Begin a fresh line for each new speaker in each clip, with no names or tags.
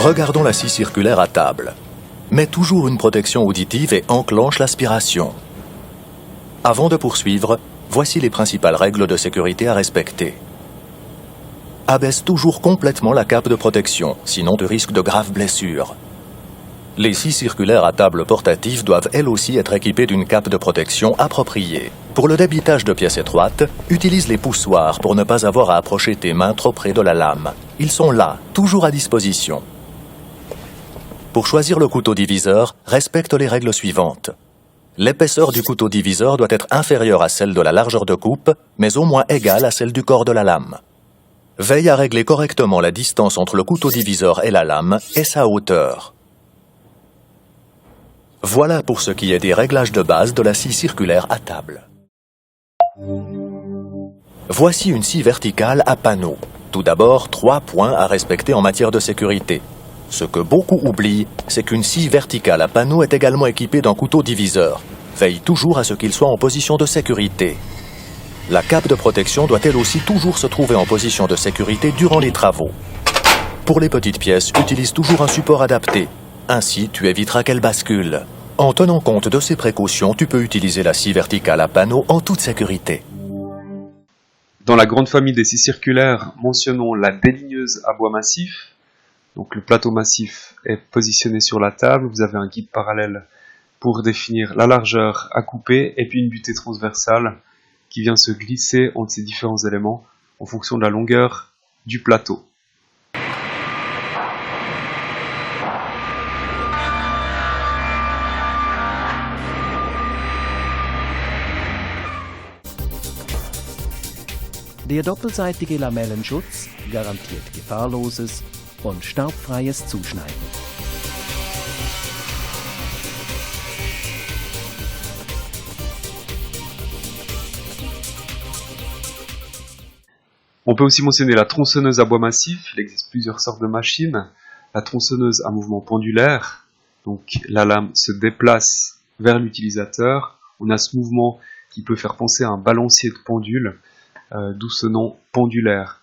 Regardons la scie circulaire à table. Mets toujours une protection auditive et enclenche l'aspiration. Avant de poursuivre, voici les principales règles de sécurité à respecter. Abaisse toujours complètement la cape de protection, sinon tu risques de graves blessures. Les scies circulaires à table portatives doivent elles aussi être équipées d'une cape de protection appropriée. Pour le débitage de pièces étroites, utilise les poussoirs pour ne pas avoir à approcher tes mains trop près de la lame. Ils sont là, toujours à disposition. Pour choisir le couteau diviseur, respecte les règles suivantes. L'épaisseur du couteau diviseur doit être inférieure à celle de la largeur de coupe, mais au moins égale à celle du corps de la lame. Veille à régler correctement la distance entre le couteau diviseur et la lame et sa hauteur. Voilà pour ce qui est des réglages de base de la scie circulaire à table. Voici une scie verticale à panneau. Tout d'abord, 3 points à respecter en matière de sécurité. Ce que beaucoup oublient, c'est qu'une scie verticale à panneau est également équipée d'un couteau diviseur. Veille toujours à ce qu'il soit en position de sécurité. La cape de protection doit elle aussi toujours se trouver en position de sécurité durant les travaux. Pour les petites pièces, utilise toujours un support adapté. Ainsi, tu éviteras qu'elle bascule. En tenant compte de ces précautions, tu peux utiliser la scie verticale à panneau en toute sécurité.
Dans la grande famille des scies circulaires, mentionnons la déligneuse à bois massif. Donc le plateau massif est positionné sur la table, vous avez un guide parallèle pour définir la largeur à couper et puis une butée transversale qui vient se glisser entre ces différents éléments en fonction de la longueur du plateau.
Der doppelseitige Lamellenschutz garantiert gefahrloses und staubfreies Zuschneiden.
On peut aussi mentionner la tronçonneuse à bois massif. Il existe plusieurs sortes de machines. La tronçonneuse à mouvement pendulaire, donc la lame se déplace vers l'utilisateur. On a ce mouvement qui peut faire penser à un balancier de pendule, d'où ce nom pendulaire.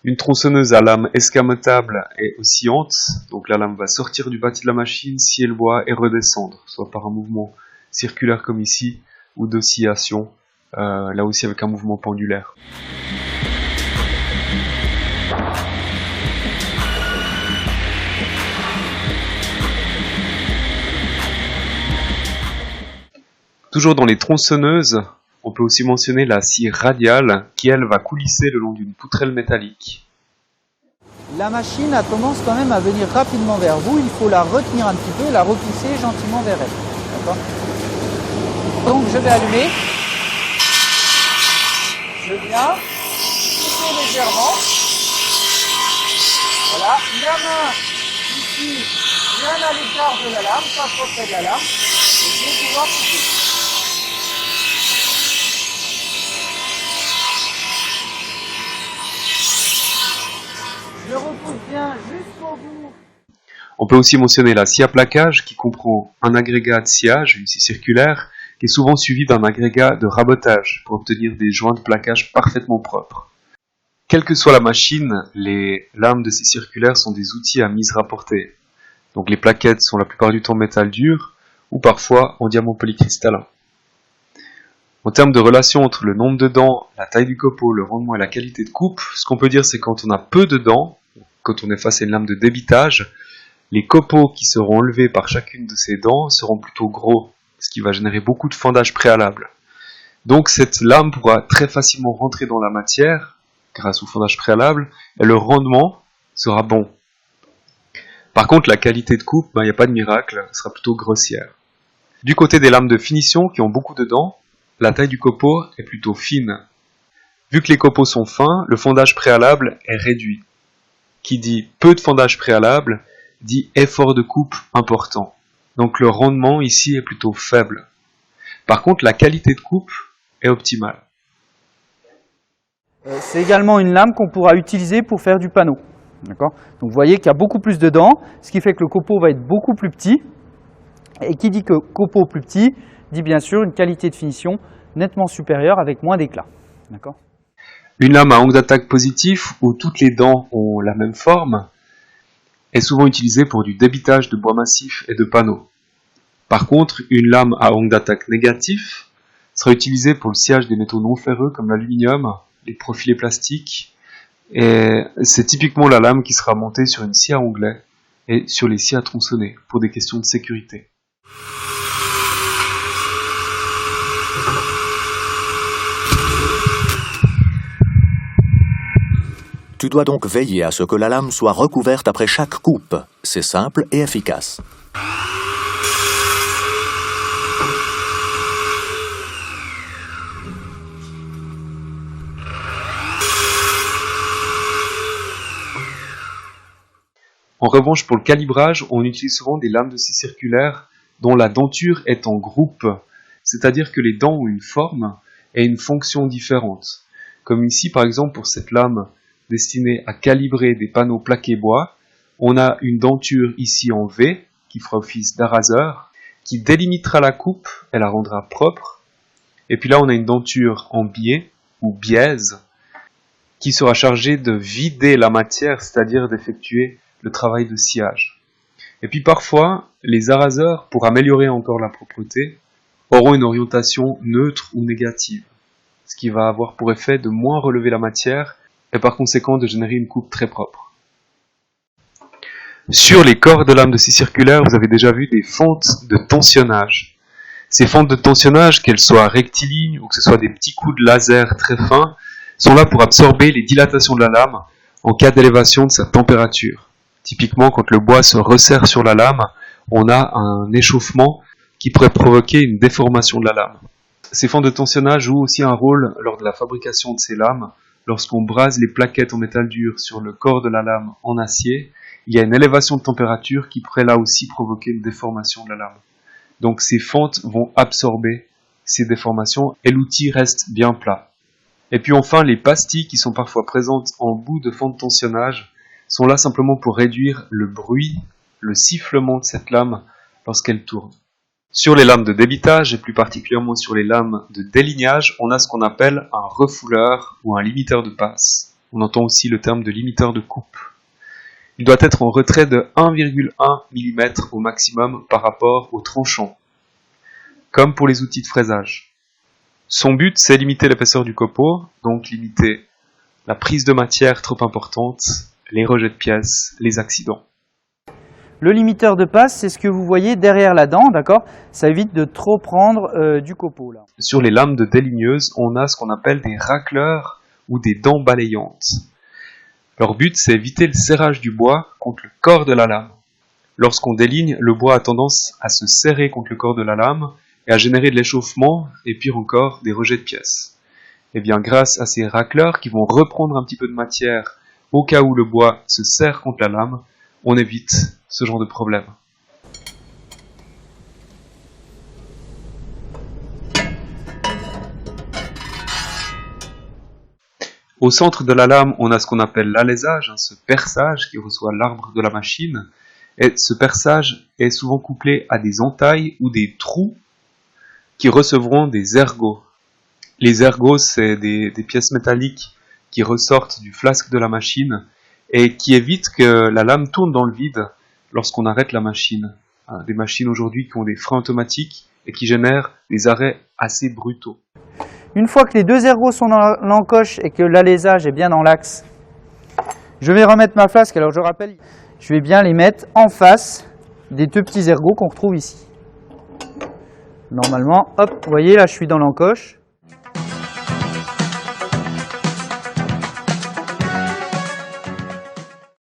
Une tronçonneuse à lame escamotable et oscillante, donc la lame va sortir du bâti de la machine, scier le bois et redescendre, soit par un mouvement circulaire comme ici, ou d'oscillation, là aussi avec un mouvement pendulaire. Toujours dans les tronçonneuses, on peut aussi mentionner la scie radiale qui, elle, va coulisser le long d'une poutrelle métallique.
La machine a tendance quand même à venir rapidement vers vous. Il faut la retenir un petit peu et la repousser gentiment vers elle. D'accord ? Donc je vais allumer. Je viens pousser légèrement. Voilà. La main ici, bien à l'écart de la lame, pas trop près de la lame. Et je vais pouvoir pousser. Je repousse bien jusqu'au bout.
On peut aussi mentionner la scie à plaquage qui comprend un agrégat de sciage, une scie circulaire, qui est souvent suivi d'un agrégat de rabotage pour obtenir des joints de plaquage parfaitement propres. Quelle que soit la machine, les lames de scie circulaire sont des outils à mise rapportée. Donc les plaquettes sont la plupart du temps métal dur ou parfois en diamant polycristallin. En termes de relation entre le nombre de dents, la taille du copeau, le rendement et la qualité de coupe, ce qu'on peut dire c'est quand on a peu de dents, quand on est face à une lame de débitage, les copeaux qui seront enlevés par chacune de ces dents seront plutôt gros, ce qui va générer beaucoup de fendage préalable. Donc cette lame pourra très facilement rentrer dans la matière grâce au fendage préalable et le rendement sera bon. Par contre, la qualité de coupe, il n'y a pas de miracle, elle sera plutôt grossière. Du côté des lames de finition qui ont beaucoup de dents, la taille du copeau est plutôt fine. Vu que les copeaux sont fins, le fendage préalable est réduit. Qui dit peu de fendage préalable, dit effort de coupe important. Donc le rendement ici est plutôt faible. Par contre, la qualité de coupe est optimale.
C'est également une lame qu'on pourra utiliser pour faire du panneau. D'accord ? Donc vous voyez qu'il y a beaucoup plus de dents, ce qui fait que le copeau va être beaucoup plus petit. Et qui dit que copeau plus petit, dit bien sûr une qualité de finition nettement supérieure avec moins d'éclat. D'accord ?
Une lame à angle d'attaque positif où toutes les dents ont la même forme est souvent utilisée pour du débitage de bois massif et de panneaux. Par contre, une lame à angle d'attaque négatif sera utilisée pour le sciage des métaux non ferreux comme l'aluminium, les profilés plastiques, et c'est typiquement la lame qui sera montée sur une scie à onglets et sur les scies à tronçonner pour des questions de sécurité.
Tu dois donc veiller à ce que la lame soit recouverte après chaque coupe. C'est simple et efficace.
En revanche, pour le calibrage, on utilise souvent des lames de scie circulaires dont la denture est en groupe, c'est-à-dire que les dents ont une forme et une fonction différente. Comme ici, par exemple, pour cette lame destinée à calibrer des panneaux plaqués bois, on a une denture ici en V, qui fera office d'araseur, qui délimitera la coupe et la rendra propre. Et puis là, on a une denture en biais, ou biaise, qui sera chargée de vider la matière, c'est-à-dire d'effectuer le travail de sciage. Et puis parfois, les araseurs, pour améliorer encore la propreté, auront une orientation neutre ou négative, ce qui va avoir pour effet de moins relever la matière et par conséquent de générer une coupe très propre. Sur les corps de lame de scie circulaire, vous avez déjà vu des fentes de tensionnage. Ces fentes de tensionnage, qu'elles soient rectilignes ou que ce soit des petits coups de laser très fins, sont là pour absorber les dilatations de la lame en cas d'élévation de sa température. Typiquement, quand le bois se resserre sur la lame, on a un échauffement qui pourrait provoquer une déformation de la lame. Ces fentes de tensionnage jouent aussi un rôle lors de la fabrication de ces lames. Lorsqu'on brase les plaquettes en métal dur sur le corps de la lame en acier, il y a une élévation de température qui pourrait là aussi provoquer une déformation de la lame. Donc ces fentes vont absorber ces déformations et l'outil reste bien plat. Et puis enfin, les pastilles qui sont parfois présentes en bout de fente de tensionnage sont là simplement pour réduire le bruit, le sifflement de cette lame lorsqu'elle tourne. Sur les lames de débitage, et plus particulièrement sur les lames de délignage, on a ce qu'on appelle un refouleur ou un limiteur de passe. On entend aussi le terme de limiteur de coupe. Il doit être en retrait de 1,1 mm au maximum par rapport au tranchant, comme pour les outils de fraisage. Son but, c'est limiter l'épaisseur du copeau, donc limiter la prise de matière trop importante, les rejets de pièces, les accidents.
Le limiteur de passe, c'est ce que vous voyez derrière la dent, d'accord? Ça évite de trop prendre du copeau, là.
Sur les lames de déligneuse, on a ce qu'on appelle des racleurs ou des dents balayantes. Leur but, c'est éviter le serrage du bois contre le corps de la lame. Lorsqu'on déligne, le bois a tendance à se serrer contre le corps de la lame et à générer de l'échauffement et pire encore, des rejets de pièces. Et bien, grâce à ces racleurs qui vont reprendre un petit peu de matière au cas où le bois se serre contre la lame, on évite ce genre de problème. Au centre de la lame, on a ce qu'on appelle l'alésage, ce perçage qui reçoit l'arbre de la machine. Et ce perçage est souvent couplé à des entailles ou des trous qui recevront des ergots. Les ergots, c'est des pièces métalliques qui ressortent du flasque de la machine et qui évitent que la lame tourne dans le vide lorsqu'on arrête la machine. Des machines aujourd'hui qui ont des freins automatiques et qui génèrent des arrêts assez brutaux.
Une fois que les deux ergots sont dans l'encoche et que l'alésage est bien dans l'axe, je vais remettre ma flasque. Alors je rappelle, je vais bien les mettre en face des deux petits ergots qu'on retrouve ici. Normalement, hop, vous voyez là je suis dans l'encoche.